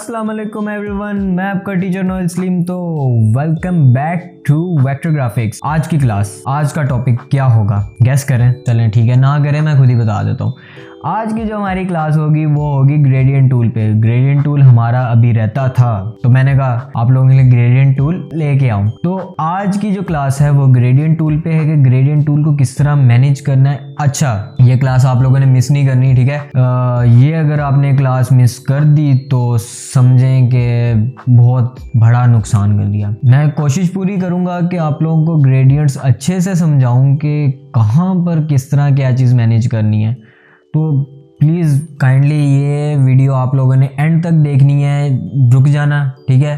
अस्सलाम वालेकुम एवरीवन, मैं आपका टीचर नोएल सलीम। तो welcome back to vector graphics. आज की क्लास, आज का टॉपिक क्या होगा गैस करें? चलें ठीक है, ना करें मैं खुद ही बता देता हूँ। आज की जो हमारी क्लास होगी वो होगी ग्रेडियंट टूल पे। ग्रेडियंट टूल हमारा अभी रहता था तो मैंने कहा आप लोगों के लिए ग्रेडियंट टूल लेके आऊँ। तो आज की जो क्लास है वो ग्रेडियंट टूल पे है कि ग्रेडियंट टूल को किस तरह मैनेज करना है। अच्छा, ये क्लास आप लोगों ने मिस नहीं करनी, ठीक है? ये अगर आपने क्लास मिस कर दी तो समझें कि बहुत बड़ा नुकसान कर दिया। मैं कोशिश पूरी करूंगा कि आप लोगों को ग्रेडियंट्स अच्छे से समझाऊं कि कहाँ पर किस तरह क्या चीज़ मैनेज करनी है। तो प्लीज़ काइंडली ये वीडियो आप लोगों ने एंड तक देखनी है, रुक जाना, ठीक है?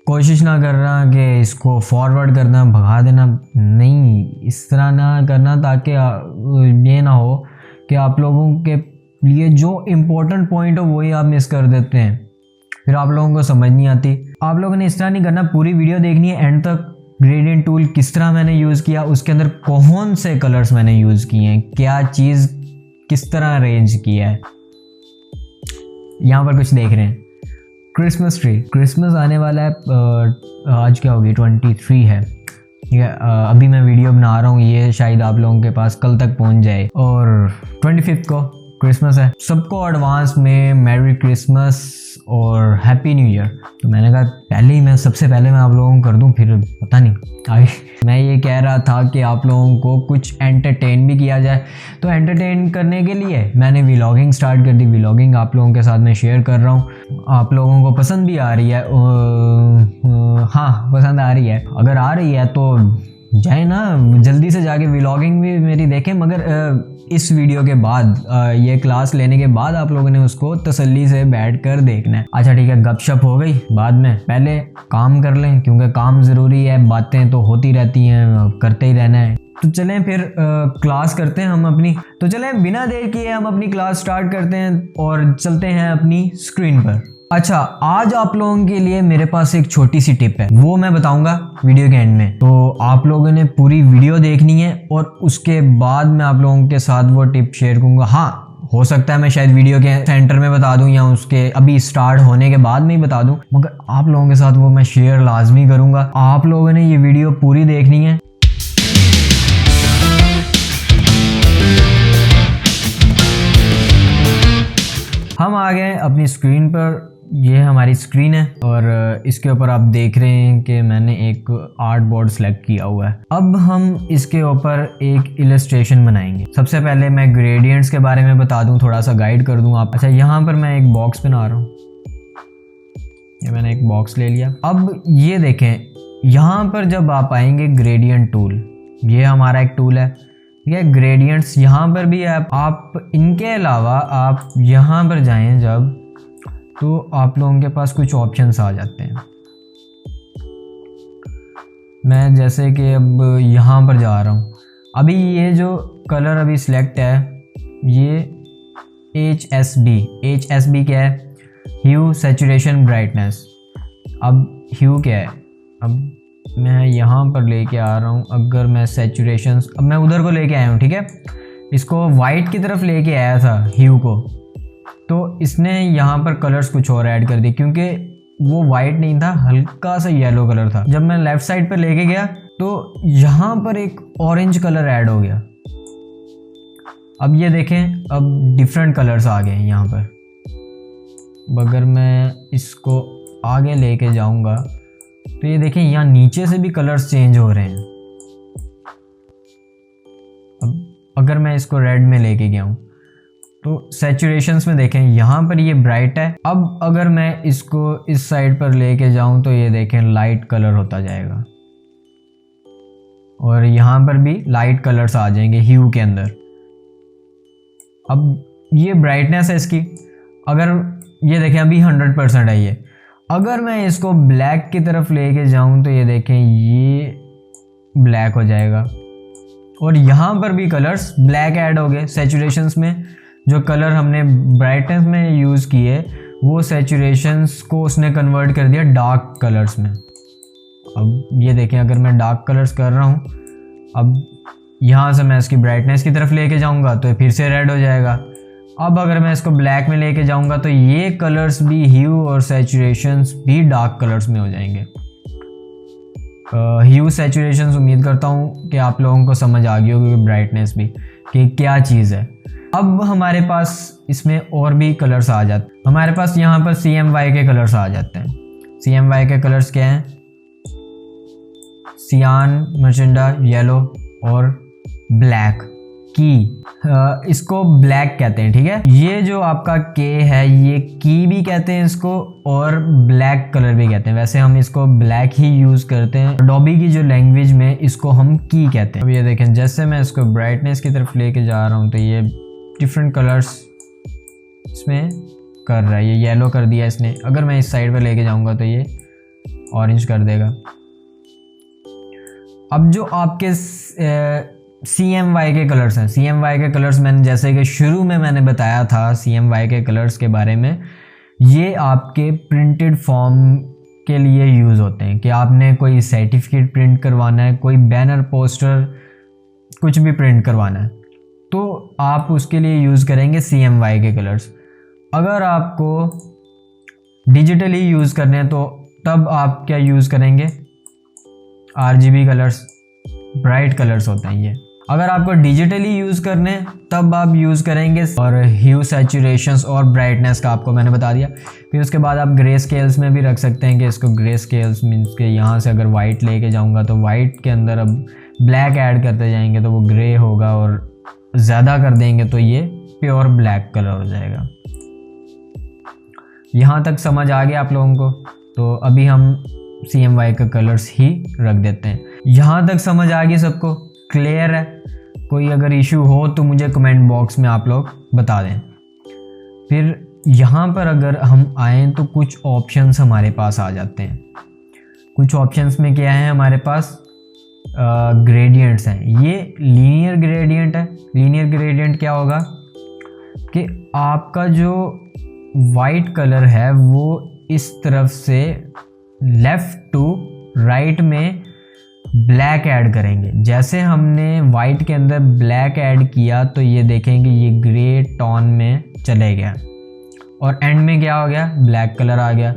कोशिश ना करना कि इसको फॉरवर्ड करना, भगा देना, नहीं, इस तरह ना करना ताकि ये ना हो कि आप लोगों के लिए जो इम्पोर्टेंट पॉइंट हो वही आप मिस कर देते हैं, फिर आप लोगों को समझ नहीं आती। आप लोगों ने इस तरह नहीं करना, पूरी वीडियो देखनी है एंड तक। ग्रेडियंट टूल किस तरह मैंने यूज़ किया, उसके अंदर कौन से कलर्स मैंने यूज़ किए हैं, क्या चीज़ किस तरह अरेंज किया है। यहाँ पर कुछ देख रहे हैं, क्रिसमस ट्री। क्रिसमस आने वाला है, आज क्या होगी, 23 है, ठीक है? अभी मैं वीडियो बना रहा हूँ, ये शायद आप लोगों के पास कल तक पहुँच जाए। और 25 को क्रिसमस है। सबको एडवांस में मैरी क्रिसमस और हैप्पी न्यू ईयर। तो मैंने कहा पहले ही मैं सबसे पहले मैं आप लोगों को कर दूं, फिर पता नहीं आगे। मैं ये कह रहा था कि आप लोगों को कुछ एंटरटेन भी किया जाए, तो एंटरटेन करने के लिए मैंने व्लॉगिंग स्टार्ट कर दी। व्लॉगिंग आप लोगों के साथ मैं शेयर कर रहा हूँ। आप लोगों को पसंद भी आ रही है? हाँ, पसंद आ रही है। अगर आ रही है तो जाए ना, जल्दी से जाके व्लॉगिंग भी मेरी देखें। मगर इस वीडियो के बाद, ये क्लास लेने के बाद आप लोगों ने उसको तसल्ली से बैठ कर देखना है। अच्छा ठीक है, गपशप हो गई बाद में, पहले काम कर लें क्योंकि काम ज़रूरी है। बातें तो होती रहती हैं, करते ही रहना है। तो चलें फिर क्लास करते हैं हम अपनी। तो चलें बिना देर किए हम अपनी क्लास स्टार्ट करते हैं और चलते हैं अपनी स्क्रीन पर। अच्छा, आज आप लोगों के लिए मेरे पास एक छोटी सी टिप है, वो मैं बताऊंगा वीडियो के एंड में। तो आप लोगों ने पूरी वीडियो देखनी है और उसके बाद मैं आप लोगों के साथ वो टिप शेयर करूंगा। हाँ, हो सकता है मैं शायद वीडियो के सेंटर में बता दूं या उसके अभी स्टार्ट होने के बाद में ही बता दूं, मगर आप लोगों के साथ वो मैं शेयर लाजमी करूंगा। आप लोगों ने ये वीडियो पूरी देखनी है। हम आ गए अपनी स्क्रीन पर। ये हमारी स्क्रीन है और इसके ऊपर आप देख रहे हैं कि मैंने एक आर्ट बोर्ड सेलेक्ट किया हुआ है। अब हम इसके ऊपर एक इलस्ट्रेशन बनाएंगे। सबसे पहले मैं ग्रेडियंट्स के बारे में बता दूं, थोड़ा सा गाइड कर दूं आप। अच्छा, यहाँ पर मैं एक बॉक्स बना रहा हूँ, ये मैंने एक बॉक्स ले लिया। अब ये देखें, यहाँ पर जब आप आएंगे ग्रेडियंट टूल, ये हमारा एक टूल है, ठीक है? ग्रेडियंट्स यहाँ पर भी है। आप इनके अलावा आप यहाँ पर जाएं जब, तो आप लोगों के पास कुछ ऑप्शंस आ जाते हैं। मैं जैसे कि अब यहाँ पर जा रहा हूँ, अभी ये जो कलर अभी सिलेक्ट है ये HSB क्या है? ह्यू, सैचुरेशन, ब्राइटनेस। अब ह्यू क्या है? अब मैं यहाँ पर लेके आ रहा हूँ। अगर मैं सैचुरेशन, अब मैं उधर को लेके आया हूँ, ठीक है? इसको वाइट की तरफ लेके आया था ह्यू को, तो इसने यहाँ पर कलर्स कुछ और ऐड कर दिए क्योंकि वो वाइट नहीं था, हल्का सा येलो कलर था। जब मैं लेफ़्ट साइड पर लेके गया तो यहाँ पर एक ऑरेंज कलर ऐड हो गया। अब ये देखें, अब डिफरेंट कलर्स आ गए हैं यहाँ पर। अगर मैं इसको आगे लेके जाऊँगा तो ये देखें, यहाँ नीचे से भी कलर्स चेंज हो रहे हैं। अब अगर मैं इसको रेड में लेके गया हूँ तो सैचुरेशंस में देखें, यहाँ पर ये ब्राइट है। अब अगर मैं इसको इस साइड पर लेके जाऊँ तो ये देखें लाइट कलर होता जाएगा और यहाँ पर भी लाइट कलर्स आ जाएंगे ह्यू के अंदर। अब ये ब्राइटनेस है इसकी, अगर ये देखें अभी 100% है ये। अगर मैं इसको ब्लैक की तरफ लेके जाऊँ तो ये देखें ये ब्लैक हो जाएगा और यहाँ पर भी कलर्स ब्लैक ऐड हो गए। सैचुरेशंस में जो कलर हमने ब्राइटनेस में यूज़ किए वो सैचुरेशंस को उसने कन्वर्ट कर दिया डार्क कलर्स में। अब ये देखें, अगर मैं डार्क कलर्स कर रहा हूँ, अब यहाँ से मैं इसकी ब्राइटनेस की तरफ लेके जाऊँगा तो फिर से रेड हो जाएगा। अब अगर मैं इसको ब्लैक में लेके जाऊंगा तो ये कलर्स भी ह्यू और सैचुरेशंस भी डार्क कलर्स में हो जाएंगे। ह्यू सैचुरेशंस उम्मीद करता हूँ कि आप लोगों को समझ आ गई होगी, ब्राइटनेस भी कि क्या चीज़ है। अब हमारे पास इसमें और भी कलर्स आ जाते हैं। हमारे पास यहाँ पर CMY के कलर्स आ जाते हैं। CMY के कलर्स क्या हैं? सियान, मर्चेंडा, येलो और ब्लैक की। इसको ब्लैक कहते हैं, ठीक है। ये जो आपका के है ये की भी कहते हैं इसको और ब्लैक कलर भी कहते हैं। वैसे हम इसको ब्लैक ही यूज़ करते हैं, अडोबी की जो लैंग्वेज में इसको हम की कहते हैं। अब ये देखें, जैसे मैं इसको ब्राइटनेस की तरफ लेके जा रहा हूँ तो ये डिफरेंट कलर्स इसमें कर रहा है। ये येलो कर दिया इसने, अगर मैं इस साइड पर लेके जाऊँगा तो ये ऑरेंज कर देगा। अब जो आपके CMY के कलर्स हैं, CMY के कलर्स मैंने जैसे कि शुरू में मैंने बताया था CMY के कलर्स के बारे में, ये आपके प्रिंटेड फॉर्म के लिए यूज़ होते हैं कि आपने कोई सर्टिफिकेट प्रिंट करवाना है, कोई बैनर, पोस्टर, कुछ भी प्रिंट करवाना है तो आप उसके लिए यूज़ करेंगे CMY के कलर्स। अगर आपको डिजिटली यूज़ करने हैं तो तब आप क्या यूज़ करेंगे? RGB कलर्स, ब्राइट कलर्स होते हैं ये। अगर आपको डिजिटली यूज़ करने तब आप यूज़ करेंगे, और ह्यू, सैचुरेशंस और ब्राइटनेस का आपको मैंने बता दिया। फिर उसके बाद आप ग्रे स्केल्स में भी रख सकते हैं कि इसको ग्रे स्केल्स मीन्स के यहाँ से अगर वाइट लेके जाऊँगा तो वाइट के अंदर अब ब्लैक ऐड करते जाएंगे तो वो ग्रे होगा, और ज़्यादा कर देंगे तो ये प्योर ब्लैक कलर हो जाएगा। यहाँ तक समझ आ गया आप लोगों को? तो अभी हम CMY का कलर्स ही रख देते हैं। यहाँ तक समझ आ गई सबको? क्लियर है? कोई अगर इशू हो तो मुझे कमेंट बॉक्स में आप लोग बता दें। फिर यहाँ पर अगर हम आएँ तो कुछ ऑप्शंस हमारे पास आ जाते हैं। कुछ ऑप्शंस में क्या है हमारे पास? ग्रेडियंट्स हैं। ये लीनियर ग्रेडियंट है। लीनियर ग्रेडियंट क्या होगा कि आपका जो वाइट कलर है वो इस तरफ से लेफ़्ट टू राइट में ब्लैक ऐड करेंगे। जैसे हमने वाइट के अंदर ब्लैक ऐड किया तो ये देखेंगे ये ग्रे टोन में चले गया, और एंड में क्या हो गया? ब्लैक कलर आ गया।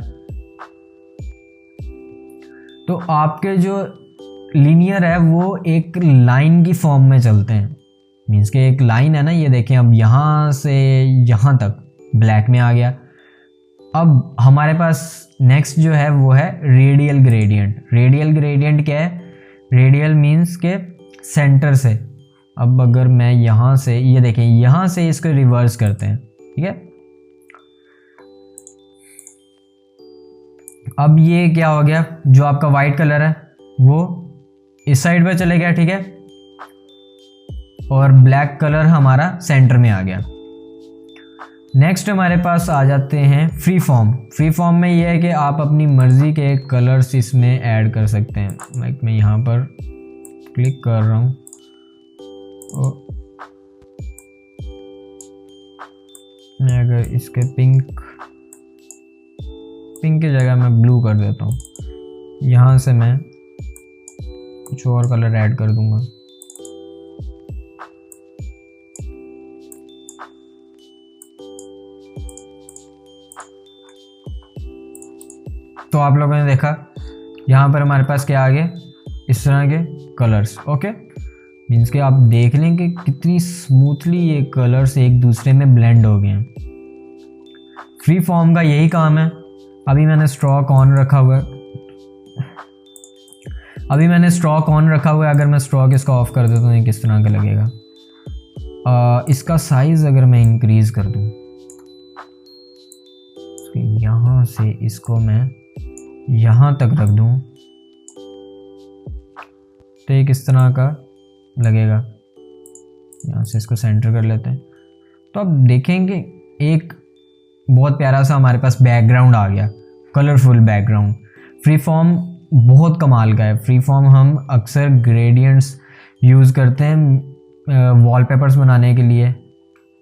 तो आपके जो लीनियर है वो एक लाइन की फॉर्म में चलते हैं। मीन्स के एक लाइन है ना, ये देखें अब यहाँ से यहाँ तक ब्लैक में आ गया। अब हमारे पास नेक्स्ट जो है वो है रेडियल ग्रेडियंट। रेडियल ग्रेडियंट क्या है? रेडियल मीन्स के सेंटर से। अब अगर मैं यहाँ से, ये देखें यहाँ से इसको रिवर्स करते हैं, ठीक है। अब ये क्या हो गया? जो आपका वाइट कलर है वो इस साइड पर चले गया, ठीक है, और ब्लैक कलर हमारा सेंटर में आ गया। नेक्स्ट हमारे पास आ जाते हैं फ्री फॉर्म। फ्री फॉर्म में ये है कि आप अपनी मर्ज़ी के कलर्स इसमें ऐड कर सकते हैं। लाइक मैं यहाँ पर क्लिक कर रहा हूँ और मैं अगर इसके पिंक की जगह मैं ब्लू कर देता हूँ, यहाँ से मैं कुछ और कलर ऐड कर दूँगा। तो आप लोगों ने देखा यहाँ पर हमारे पास क्या आ गए? इस तरह के कलर्स। ओके, मीन्स कि आप देख लें कि कितनी स्मूथली ये कलर्स एक दूसरे में ब्लेंड हो गए हैं। फ्री फॉर्म का यही काम है। अभी मैंने स्ट्रोक ऑन रखा हुआ है। अगर मैं स्ट्रोक इसका ऑफ कर देता हूँ ये किस तरह का लगेगा? इसका साइज़ अगर मैं इंक्रीज़ कर दूँ, यहाँ से इसको मैं यहाँ तक रख दूँ तो ये किस तरह का लगेगा? यहाँ से इसको सेंटर कर लेते हैं तो अब देखेंगे एक बहुत प्यारा सा हमारे पास बैकग्राउंड आ गया, कलरफुल बैकग्राउंड। फ्री फॉर्म बहुत कमाल का है। फ्री फॉर्म हम अक्सर ग्रेडियंट्स यूज़ करते हैं वॉलपेपर्स बनाने के लिए।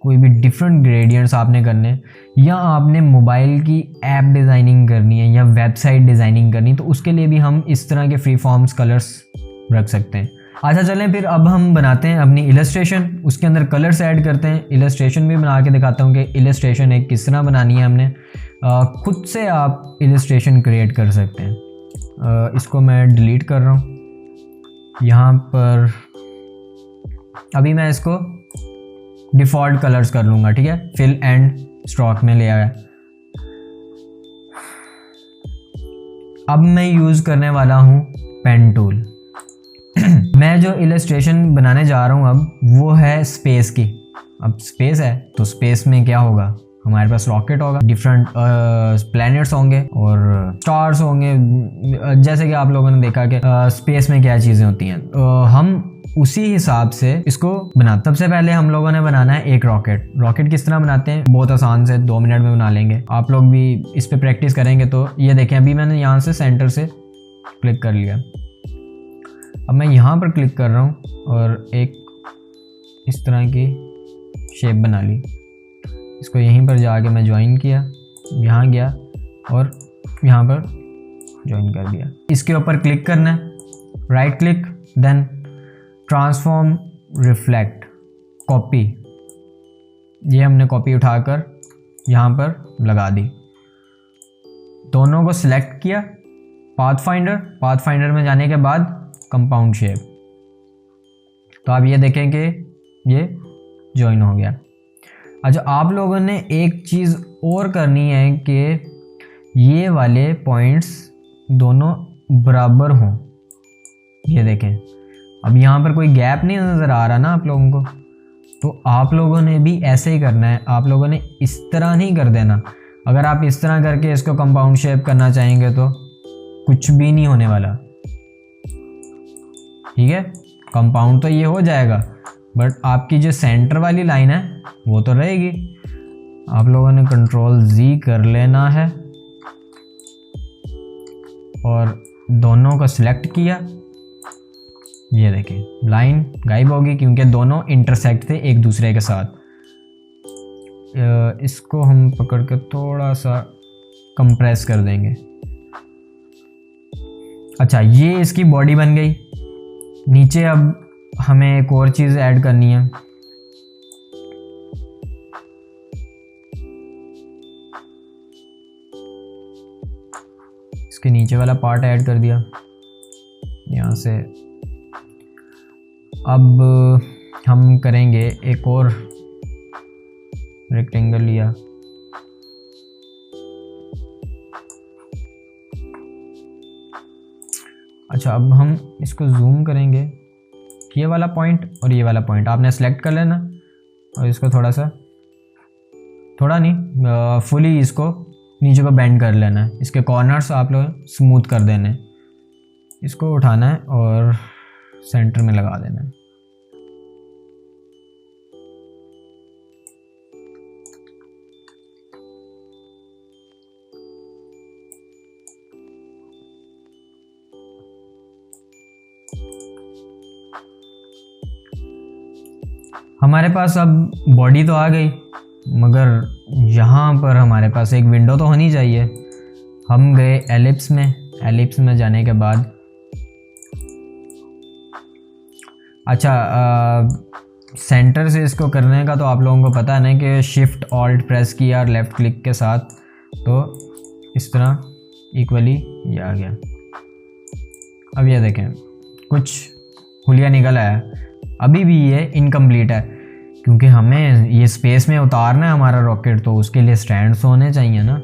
कोई भी डिफरेंट ग्रेडियंट्स आपने करने, या आपने मोबाइल की ऐप डिज़ाइनिंग करनी है या वेबसाइट डिज़ाइनिंग करनी, तो उसके लिए भी हम इस तरह के फ्री फॉर्म्स कलर्स रख सकते हैं। अच्छा चलें फिर अब हम बनाते हैं अपनी इलस्ट्रेशन, उसके अंदर कलर्स ऐड करते हैं। इलस्ट्रेशन भी बना के दिखाता हूँ कि इलस्ट्रेशन एक किस तरह बनानी है हमने। खुद से आप इलस्ट्रेशन क्रिएट कर सकते हैं। इसको मैं डिलीट कर रहा हूँ यहाँ पर। अभी मैं इसको डिफ़ॉल्ट कलर्स कर लूँगा, ठीक है, फिल एंड स्ट्रोक में ले आया। अब मैं यूज़ करने वाला हूँ पेन टूल। मैं जो इलस्ट्रेशन बनाने जा रहा हूँ अब वो है स्पेस की। अब स्पेस है तो स्पेस में क्या होगा, हमारे पास रॉकेट होगा, डिफरेंट प्लैनेट्स होंगे और स्टार्स होंगे। जैसे कि आप लोगों ने देखा कि स्पेस में क्या चीज़ें होती हैं, हम उसी हिसाब से इसको बनाते। सबसे पहले हम लोगों ने बनाना है एक रॉकेट। रॉकेट किस तरह बनाते हैं, बहुत आसान से 2 मिनट में बना लेंगे। आप लोग भी इस पर प्रैक्टिस करेंगे तो ये देखें, अभी मैंने यहाँ से सेंटर से क्लिक कर लिया। अब मैं यहाँ पर क्लिक कर रहा हूँ और एक इस तरह की शेप बना ली। इसको यहीं पर जाके मैं ज्वाइन किया, यहाँ गया और यहाँ पर ज्वाइन कर दिया। इसके ऊपर क्लिक करना है, right click, then transform reflect copy. ये हमने कॉपी उठाकर यहाँ पर लगा दी। दोनों को सिलेक्ट किया, पाथफाइंडर में जाने के बाद कंपाउंड शेप, तो आप ये देखें कि ये ज्वाइन हो गया। अच्छा, आप लोगों ने एक चीज़ और करनी है कि ये वाले पॉइंट्स दोनों बराबर हों। ये देखें, अब यहाँ पर कोई गैप नहीं नज़र आ रहा ना आप लोगों को, तो आप लोगों ने भी ऐसे ही करना है। आप लोगों ने इस तरह नहीं कर देना। अगर आप इस तरह करके इसको कंपाउंड शेप करना चाहेंगे तो कुछ भी नहीं होने वाला, ठीक है। कंपाउंड तो ये हो जाएगा बट आपकी जो सेंटर वाली लाइन है वो तो रहेगी। आप लोगों ने कंट्रोल Z कर लेना है और दोनों को सिलेक्ट किया। ये देखिए लाइन गायब होगी क्योंकि दोनों इंटरसेक्ट थे एक दूसरे के साथ। इसको हम पकड़ कर थोड़ा सा कंप्रेस कर देंगे। अच्छा, ये इसकी बॉडी बन गई। नीचे अब हमें एक और चीज़ ऐड करनी है। इसके नीचे वाला पार्ट ऐड कर दिया यहाँ से। अब हम करेंगे एक और रेक्टेंगल लिया, अच्छा अब हम इसको जूम करेंगे। ये वाला पॉइंट और ये वाला पॉइंट आपने सेलेक्ट कर लेना और इसको थोड़ा सा, थोड़ा नहीं फुली इसको नीचे को बेंड कर लेना है। इसके कॉर्नर्स आप लोग स्मूथ कर देने, इसको उठाना है और सेंटर में लगा देना है। हमारे पास अब बॉडी तो आ गई, मगर यहाँ पर हमारे पास एक विंडो तो होनी चाहिए। हम गए एलिप्स में, एलिप्स में जाने के बाद अच्छा सेंटर से इसको करने का तो आप लोगों को पता है ना कि शिफ्ट ऑल्ट प्रेस किया और लेफ़्ट क्लिक के साथ, तो इस तरह इक्वली ये आ गया। अब ये देखें कुछ हुलिया निकल आया। अभी भी ये इनकम्प्लीट है क्योंकि हमें ये स्पेस में उतारना है हमारा रॉकेट, तो उसके लिए स्टैंड्स होने चाहिए ना।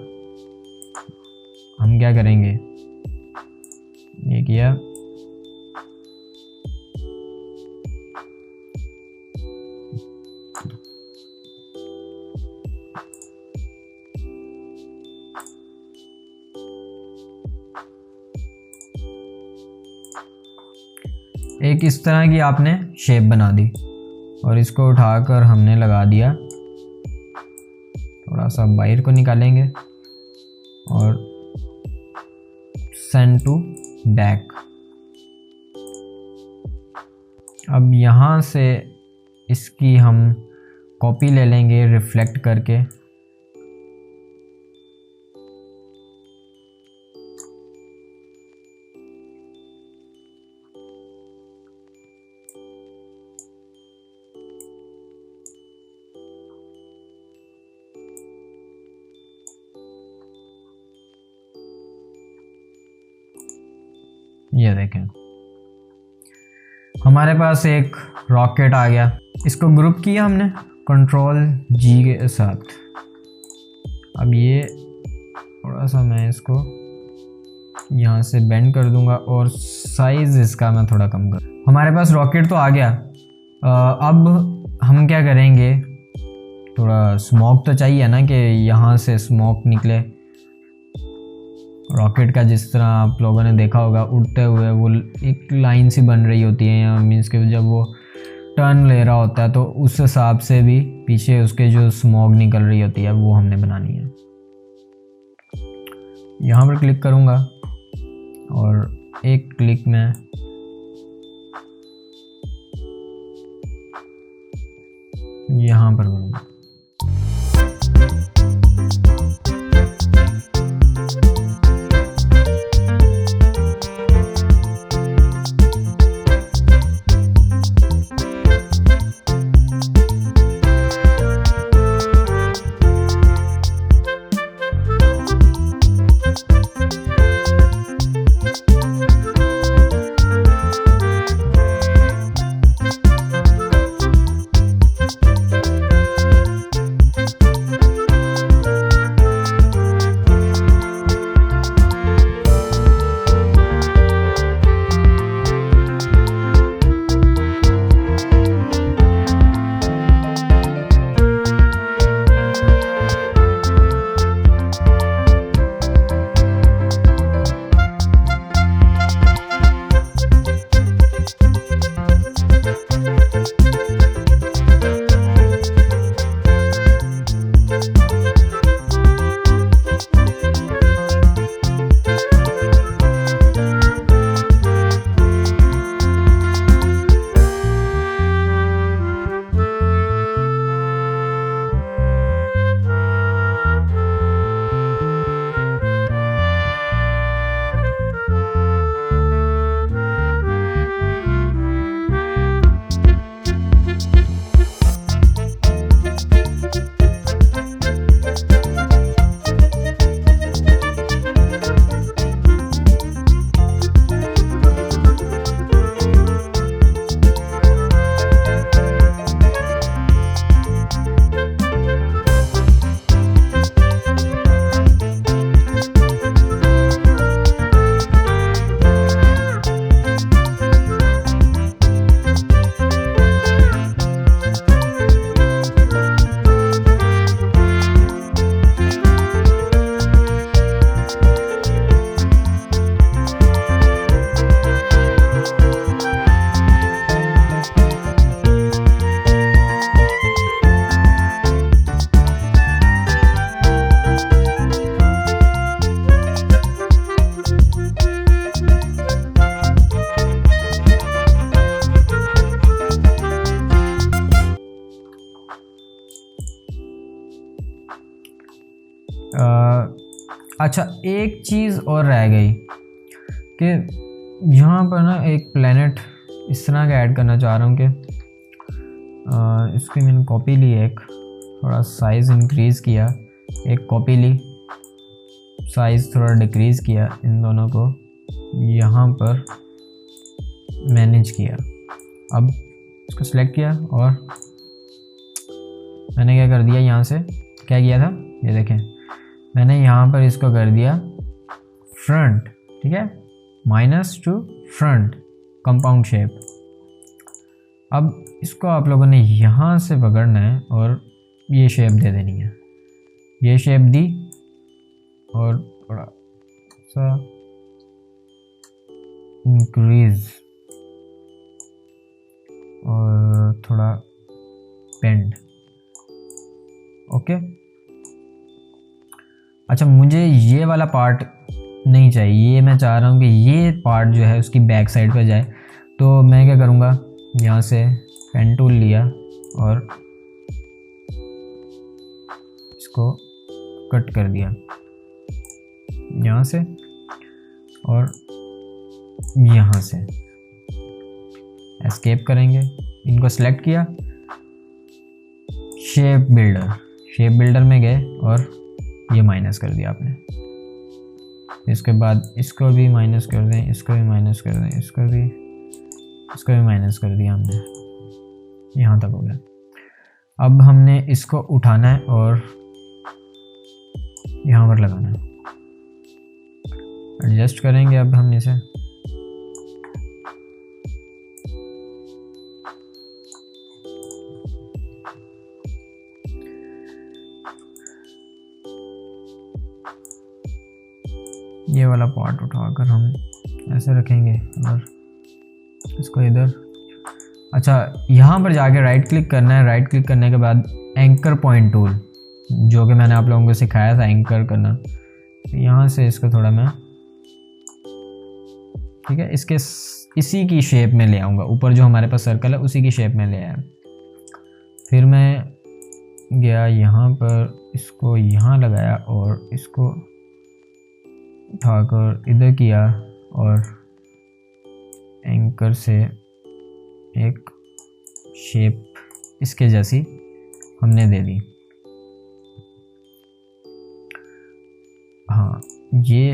हम क्या करेंगे, ये किया, एक इस तरह की आपने शेप बना दी और इसको उठाकर हमने लगा दिया। थोड़ा सा बाहर को निकालेंगे और सेंड टू बैक। अब यहाँ से इसकी हम कॉपी ले लेंगे रिफ्लेक्ट करके। ये देखें हमारे पास एक रॉकेट आ गया, इसको ग्रुप किया हमने कंट्रोल जी के साथ। अब ये थोड़ा सा मैं इसको यहाँ से बेंड कर दूंगा और साइज़ इसका मैं थोड़ा कम कर। हमारे पास रॉकेट तो आ गया। अब हम क्या करेंगे, थोड़ा स्मोक तो चाहिए ना कि यहाँ से स्मोक निकले। रॉकेट का जिस तरह आप लोगों ने देखा होगा उड़ते हुए वो एक लाइन सी बन रही होती है, या मीन्स कि जब वो टर्न ले रहा होता है तो उस हिसाब से भी पीछे उसके जो स्मोक निकल रही होती है वो हमने बनानी है। यहाँ पर क्लिक करूँगा और एक क्लिक में यहाँ पर करूँगा। अच्छा एक चीज़ और रह गई कि यहाँ पर ना एक प्लेनेट इस तरह का ऐड करना चाह रहा हूँ कि इसकी मैंने कॉपी ली, एक थोड़ा साइज़ इंक्रीज़ किया, एक कॉपी ली, साइज़ थोड़ा डिक्रीज़ किया, इन दोनों को यहाँ पर मैनेज किया। अब इसको सिलेक्ट किया और मैंने क्या कर दिया, यहाँ से क्या किया था, ये देखें मैंने यहाँ पर इसको कर दिया फ्रंट, ठीक है, -2 फ्रंट कंपाउंड शेप। अब इसको आप लोगों ने यहाँ से पकड़ना है और ये शेप दे देनी है, ये शेप दी और थोड़ा सा इंक्रीज और थोड़ा पेंड। ओके, अच्छा मुझे ये वाला पार्ट नहीं चाहिए, ये मैं चाह रहा हूँ कि ये पार्ट जो है उसकी बैक साइड पे जाए। तो मैं क्या करूँगा, यहाँ से पेन टूल लिया और इसको कट कर दिया यहाँ से और यहाँ से। एस्केप करेंगे, इनको सेलेक्ट किया, शेप बिल्डर में गए और ये माइनस कर दिया आपने। इसके बाद इसको भी माइनस कर दें, इसको भी माइनस कर दें, इसको भी माइनस कर दिया हमने, यहाँ तक हो गया। अब हमने इसको उठाना है और यहाँ पर लगाना है, एडजस्ट करेंगे अब हम इसे। ये वाला पार्ट उठाकर हम ऐसे रखेंगे और इसको इधर। अच्छा, यहाँ पर जाके राइट क्लिक करना है। राइट क्लिक करने के बाद एंकर पॉइंट टूल, जो कि मैंने आप लोगों को सिखाया था एंकर करना, यहाँ से इसको थोड़ा मैं, ठीक है, इसके इसी की शेप में ले आऊँगा। ऊपर जो हमारे पास सर्कल है उसी की शेप में ले आया। फिर मैं गया यहाँ पर, इसको यहाँ लगाया और इसको उठाकर इधर किया और एंकर से एक शेप इसके जैसी हमने दे दी। हाँ, ये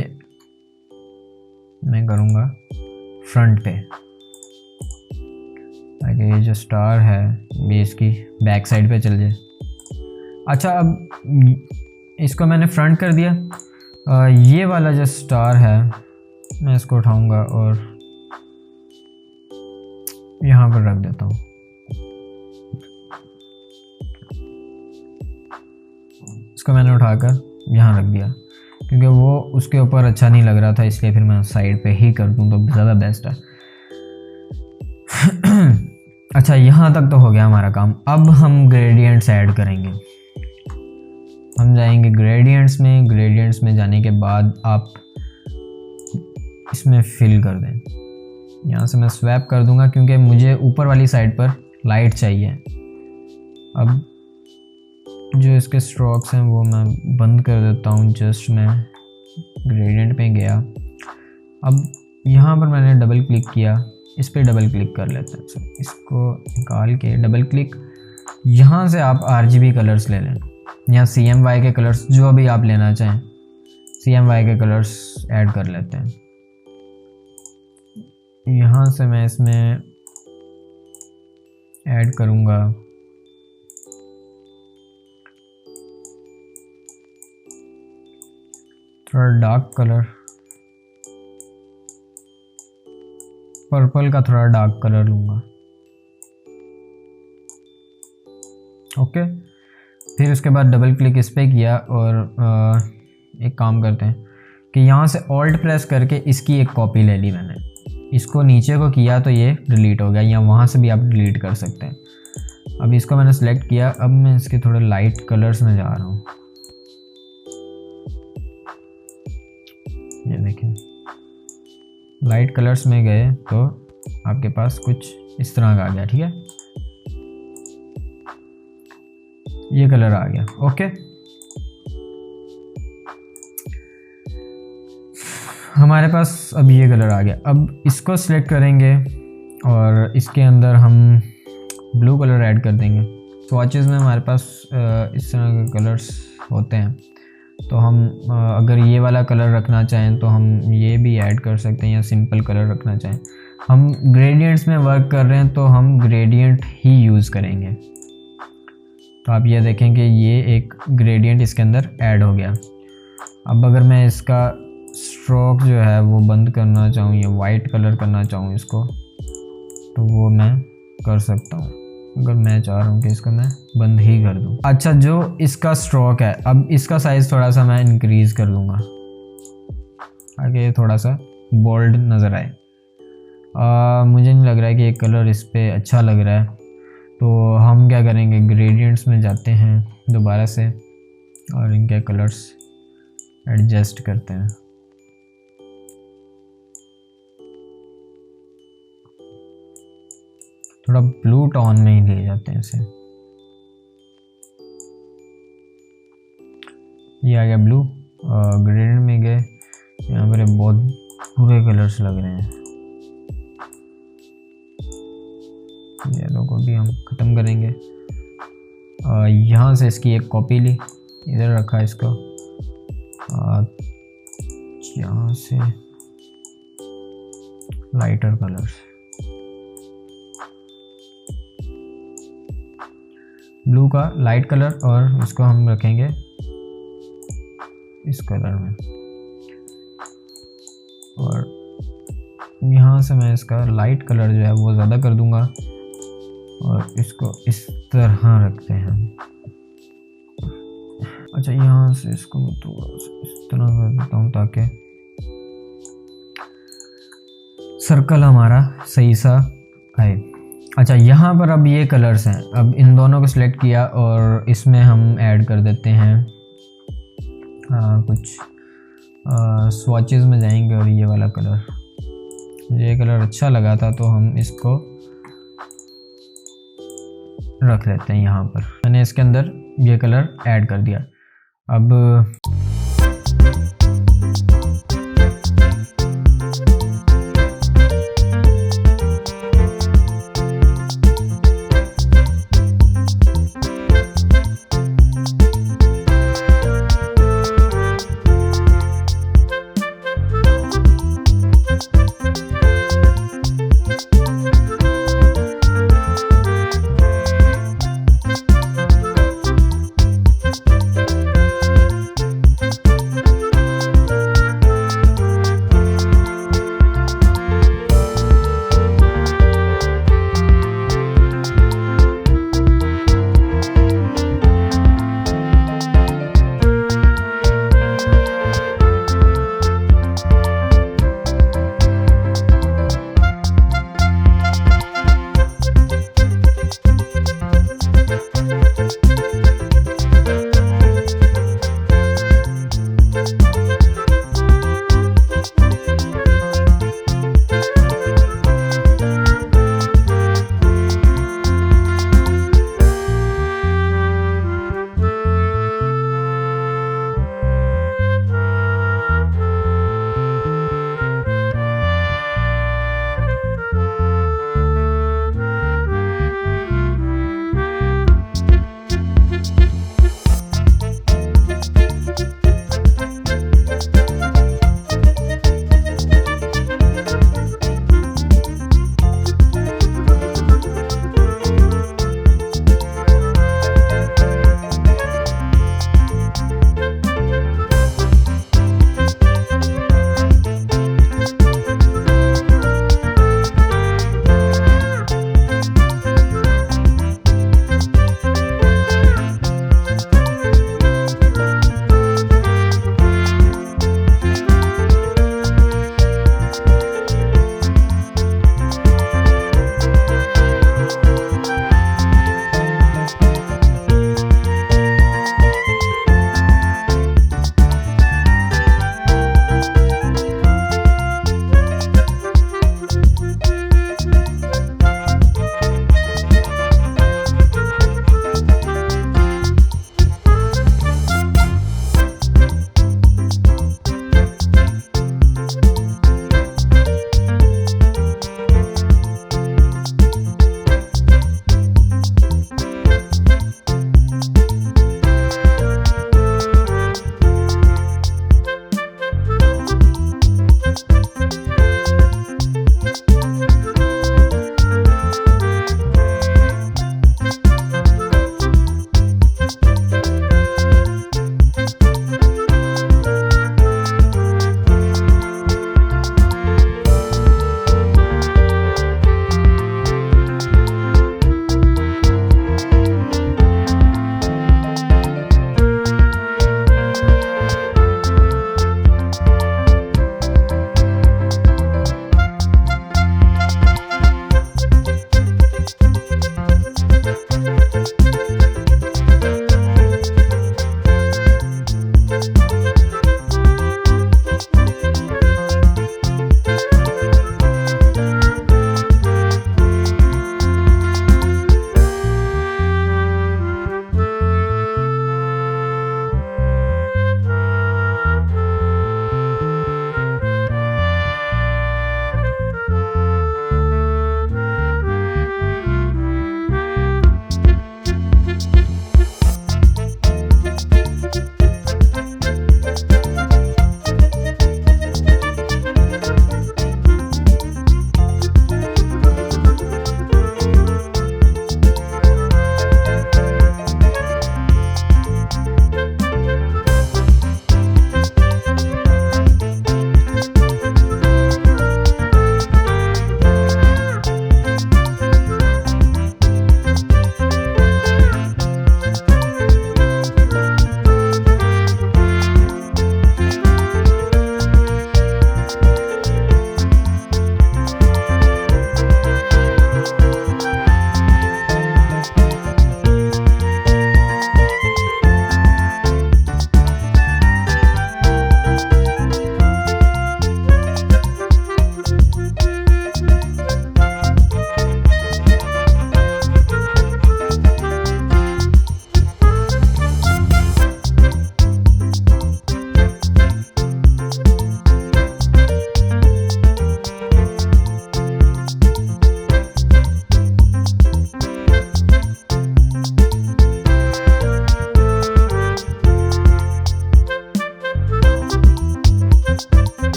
मैं करूँगा फ्रंट पे, ताकि ये जो स्टार है बेस की बैक साइड पे चल जाए। अच्छा, अब इसको मैंने फ्रंट कर दिया। ये वाला जो स्टार है मैं इसको उठाऊंगा और यहाँ पर रख देता हूँ। इसको मैंने उठाकर यहाँ रख दिया, क्योंकि वो उसके ऊपर अच्छा नहीं लग रहा था, इसलिए फिर मैं साइड पे ही कर दूँ तो ज़्यादा बेस्ट है। अच्छा, यहाँ तक तो हो गया हमारा काम। अब हम ग्रेडियंट्स ऐड करेंगे। हम जाएंगे ग्रेडियंट्स में। ग्रेडियंट्स में जाने के बाद आप इसमें फिल कर दें। यहाँ से मैं स्वैप कर दूंगा, क्योंकि मुझे ऊपर वाली साइड पर लाइट चाहिए। अब जो इसके स्ट्रोक्स हैं वो मैं बंद कर देता हूँ। जस्ट मैं ग्रेडियंट पे गया। अब यहाँ पर मैंने डबल क्लिक किया, इस पर डबल क्लिक कर लेते हैं। इसको निकाल के डबल क्लिक, यहाँ से आप RGB कलर्स ले लें या CMY के कलर्स, जो भी आप लेना चाहें, CMY के कलर्स ऐड कर लेते हैं। यहाँ से मैं इसमें ऐड करूँगा थोड़ा डार्क कलर, पर्पल का थोड़ा डार्क कलर लूँगा। ओके, फिर उसके बाद डबल क्लिक इस पर किया और एक काम करते हैं कि यहाँ से ऑल्ट प्रेस करके इसकी एक कॉपी ले ली मैंने। इसको नीचे को किया तो ये डिलीट हो गया, या वहाँ से भी आप डिलीट कर सकते हैं। अब इसको मैंने सेलेक्ट किया। अब मैं इसके थोड़े लाइट कलर्स में जा रहा हूँ। ये देखें, लाइट कलर्स में गए तो आपके पास कुछ इस तरह का आ गया। ठीक है, ये कलर आ गया। ओके, हमारे पास अब ये कलर आ गया। अब इसको सिलेक्ट करेंगे और इसके अंदर हम ब्लू कलर ऐड कर देंगे। स्वॉचेस में हमारे पास इस तरह के कलर्स होते हैं, तो हम अगर ये वाला कलर रखना चाहें तो हम ये भी ऐड कर सकते हैं, या सिंपल कलर रखना चाहें। हम ग्रेडियंट्स में वर्क कर रहे हैं तो हम ग्रेडियंट ही यूज़ करेंगे। तो आप ये देखें कि ये एक ग्रेडियंट इसके अंदर ऐड हो गया। अब अगर मैं इसका स्ट्रोक जो है वो बंद करना चाहूँ या वाइट कलर करना चाहूँ इसको, तो वो मैं कर सकता हूँ। अगर मैं चाह रहा हूँ कि इसको मैं बंद ही कर दूँ। अच्छा, जो इसका स्ट्रोक है, अब इसका साइज़ थोड़ा सा मैं इंक्रीज़ कर दूँगा ताकि ये थोड़ा सा बोल्ड नज़र आए। मुझे नहीं लग रहा है कि ये कलर इस पर अच्छा लग रहा है, तो हम क्या करेंगे, ग्रेडियंट्स में जाते हैं दोबारा से और इनके कलर्स एडजस्ट करते हैं। थोड़ा ब्लू टोन में ही ले जाते हैं इसे। ये आ गया ब्लू। ग्रेडियंट में गए, यहाँ पर बहुत बुरे कलर्स लग रहे हैं। येलो को भी हम ख़त्म करेंगे। यहाँ से इसकी एक कॉपी ली, इधर रखा इसको, यहाँ से लाइटर कलर्स, ब्लू का लाइट कलर और इसको हम रखेंगे इस कलर में, और यहाँ से मैं इसका लाइट कलर जो है वो ज़्यादा कर दूंगा और इसको इस तरह रखते हैं। अच्छा, यहाँ से इसको मैं थोड़ा सा इस तरह कर देता हूँ ताकि सर्कल हमारा सही सा आए। अच्छा, यहाँ पर अब ये कलर्स हैं, अब इन दोनों को सिलेक्ट किया और इसमें हम ऐड कर देते हैं कुछ स्वॉचेस में जाएंगे और ये वाला कलर, मुझे ये कलर अच्छा लगा था तो हम इसको रख लेते हैं यहाँ पर। मैंने इसके अंदर ये कलर ऐड कर दिया। अब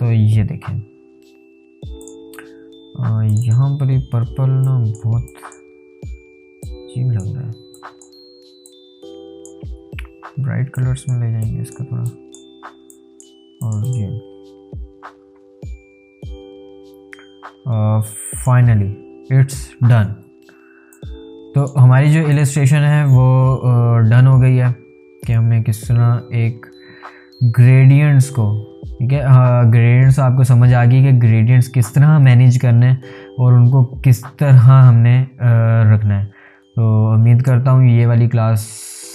तो ये देखें, यहाँ पर ये पर्पल ना बहुत अजीब लग रहा है, ब्राइट कलर्स में ले जाएंगे इसका थोड़ा। और ये फाइनली इट्स डन। तो हमारी जो इलस्ट्रेशन है वो डन हो गई है कि हमने किस तरह एक ग्रेडियंट्स को, ठीक है, ग्रेडियंट्स आपको समझ आ गई कि ग्रेडियंट्स किस तरह मैनेज करने हैं और उनको किस तरह हमने रखना है। तो उम्मीद करता हूँ ये वाली क्लास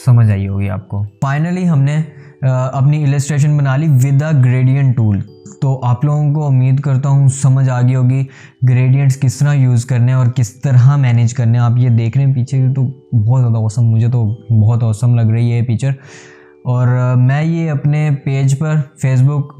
समझ आई होगी आपको। फाइनली हमने अपनी इलस्ट्रेशन बना ली विद द ग्रेडियंट टूल। तो आप लोगों को उम्मीद करता हूँ समझ आ गई होगी ग्रेडियंट्स किस तरह यूज़ करने हैं और किस तरह मैनेज करने हैं। आप ये देख रहे हैं पीछे तो बहुत ज़्यादा औसम, मुझे तो बहुत औसम लग रही है ये पिक्चर। और मैं ये अपने पेज पर फेसबुक,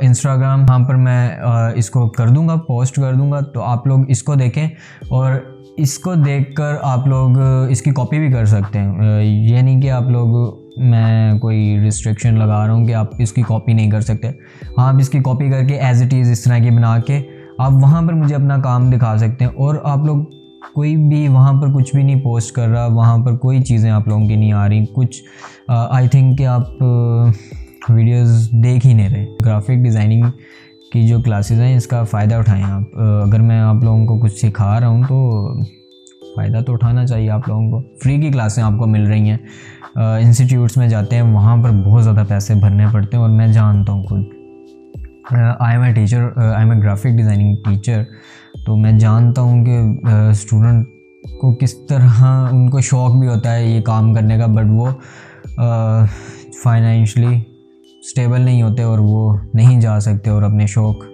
इंस्टाग्राम, यहाँ पर मैं इसको कर दूँगा, पोस्ट कर दूँगा। तो आप लोग इसको देखें और इसको देखकर आप लोग इसकी कॉपी भी कर सकते हैं। ये नहीं कि आप लोग, मैं कोई रिस्ट्रिक्शन लगा रहा हूँ कि आप इसकी कॉपी नहीं कर सकते। हाँ, आप इसकी कॉपी करके एज इट इज़ इस तरह की बना के आप वहाँ पर मुझे अपना काम दिखा सकते हैं। और आप लोग कोई भी वहाँ पर कुछ भी नहीं पोस्ट कर रहा, वहाँ पर कोई चीज़ें आप लोगों की नहीं आ रही कुछ, आई थिंक कि आप वीडियोस देख ही नहीं रहे। ग्राफिक डिज़ाइनिंग की जो क्लासेस हैं इसका फ़ायदा उठाएं आप। अगर मैं आप लोगों को कुछ सिखा रहा हूँ तो फ़ायदा तो उठाना चाहिए आप लोगों को। फ्री की क्लासें आपको मिल रही हैं, इंस्टीट्यूट्स में जाते हैं वहाँ पर बहुत ज़्यादा पैसे भरने पड़ते हैं और मैं जानता हूँ खुद। I am a teacher, I am a graphic designing teacher. तो मैं जानता हूँ कि स्टूडेंट को किस तरह उनको शौक़ भी होता है ये काम करने का, बट वो फाइनेंशियली स्टेबल नहीं होते और वो नहीं जा सकते और अपने शौक़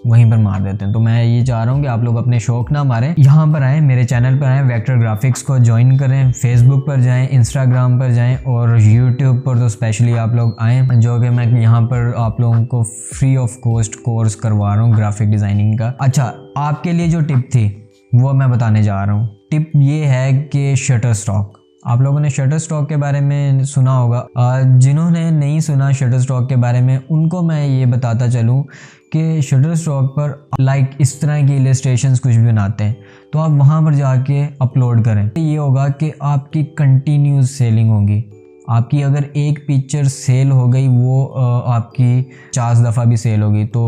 वहीं पर मार देते हैं। तो मैं ये चाह रहा हूँ कि आप लोग अपने शौक़ ना मारें, यहाँ पर आएँ, मेरे चैनल पर आएँ, वेक्टर ग्राफिक्स को ज्वाइन करें, फेसबुक पर जाएं, इंस्टाग्राम पर जाएं और यूट्यूब पर तो स्पेशली आप लोग आएँ, जो कि मैं यहाँ पर आप लोगों को फ्री ऑफ कॉस्ट कोर्स करवा रहा हूँ ग्राफिक डिज़ाइनिंग का। अच्छा, आपके लिए जो टिप थी वो मैं बताने जा रहा हूँ। टिप ये है कि शटर स्टॉक, आप लोगों ने शटर स्टॉक के बारे में सुना होगा। जिन्होंने नहीं सुना शटर स्टॉक के बारे में उनको मैं ये बताता चलूँ कि शटर स्टॉक पर लाइक इस तरह की इलस्ट्रेशंस कुछ भी बनाते हैं तो आप वहाँ पर जाके अपलोड करें। ये होगा कि आपकी कंटिन्यूस सेलिंग होगी। आपकी अगर एक पिक्चर सेल हो गई वो आपकी 50 दफ़ा भी सेल होगी तो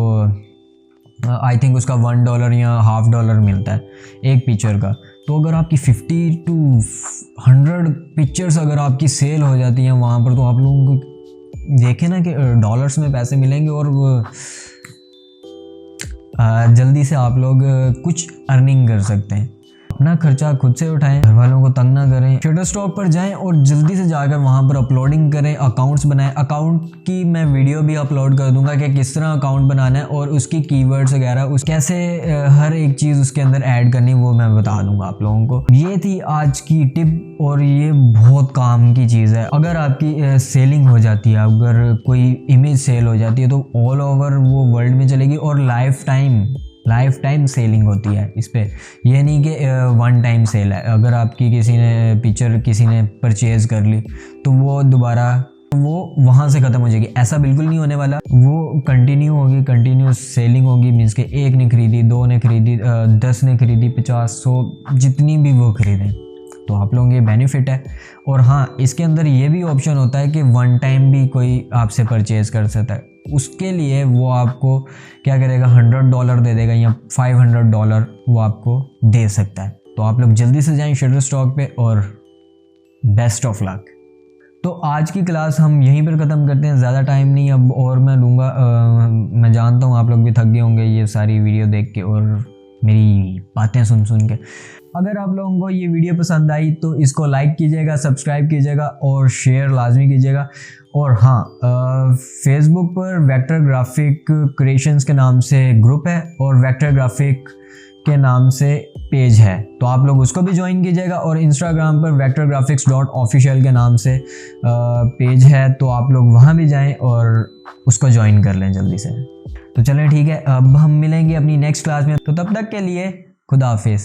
आई थिंक उसका $1 या $0.5 मिलता है एक पिक्चर का। तो अगर आपकी 50 to 100 पिक्चर्स अगर आपकी सेल हो जाती हैं वहाँ पर, तो आप लोगों को देखें ना कि डॉलर्स में पैसे मिलेंगे और जल्दी से आप लोग कुछ अर्निंग कर सकते हैं। अपना खर्चा खुद से उठाएं, घर वालों को तंग ना करें। शटर स्टॉक पर जाएं और जल्दी से जाकर वहां पर अपलोडिंग करें, अकाउंट्स बनाएं। अकाउंट की मैं वीडियो भी अपलोड कर दूंगा कि किस तरह अकाउंट बनाना है और उसकी कीवर्ड्स वगैरह, उस कैसे हर एक चीज़ उसके अंदर ऐड करनी वो मैं बता दूंगा आप लोगों को। ये थी आज की टिप और ये बहुत काम की चीज़ है। अगर आपकी सेलिंग हो जाती है, अगर कोई इमेज सेल हो जाती है तो ऑल ओवर वो वर्ल्ड में चलेगी और लाइफ टाइम सेलिंग होती है इस पे। ये नहीं कि वन टाइम सेल है। अगर आपकी किसी ने पिक्चर किसी ने परचेज़ कर ली तो वो दोबारा वो वहाँ से ख़त्म हो जाएगी, ऐसा बिल्कुल नहीं होने वाला। वो कंटिन्यू होगी, कंटिन्यूस सेलिंग होगी। मीन्स के 1 ने खरीदी, 2 ने खरीदी, 10 ने खरीदी, 50, 100 जितनी भी वो खरीदें तो आप लोगों के बेनिफिट है। और हाँ, इसके अंदर ये भी ऑप्शन होता है कि वन टाइम भी कोई आपसे परचेज़ कर सकता है। उसके लिए वो आपको क्या करेगा, $100 दे देगा या $500 वो आपको दे सकता है। तो आप लोग जल्दी से जाएं शटर स्टॉक पे और बेस्ट ऑफ लक। तो आज की क्लास हम यहीं पर ख़त्म करते हैं, ज़्यादा टाइम नहीं अब और मैं लूँगा। मैं जानता हूँ आप लोग भी थक गए होंगे ये सारी वीडियो देख के और मेरी बातें सुन के। अगर आप लोगों को ये वीडियो पसंद आई तो इसको लाइक कीजिएगा, सब्सक्राइब कीजिएगा और शेयर लाजमी कीजिएगा। और हाँ, फेसबुक पर वेक्टर ग्राफिक क्रिएशंस के नाम से ग्रुप है और वेक्टर ग्राफिक के नाम से पेज है, तो आप लोग उसको भी ज्वाइन कीजिएगा। और इंस्टाग्राम पर vectorgraphics.official के नाम से पेज है, तो आप लोग वहाँ भी जाएं और उसको ज्वाइन कर लें जल्दी से। तो चलें ठीक है, अब हम मिलेंगे अपनी नेक्स्ट क्लास में, तो तब तक के लिए खुदा हाफिज़।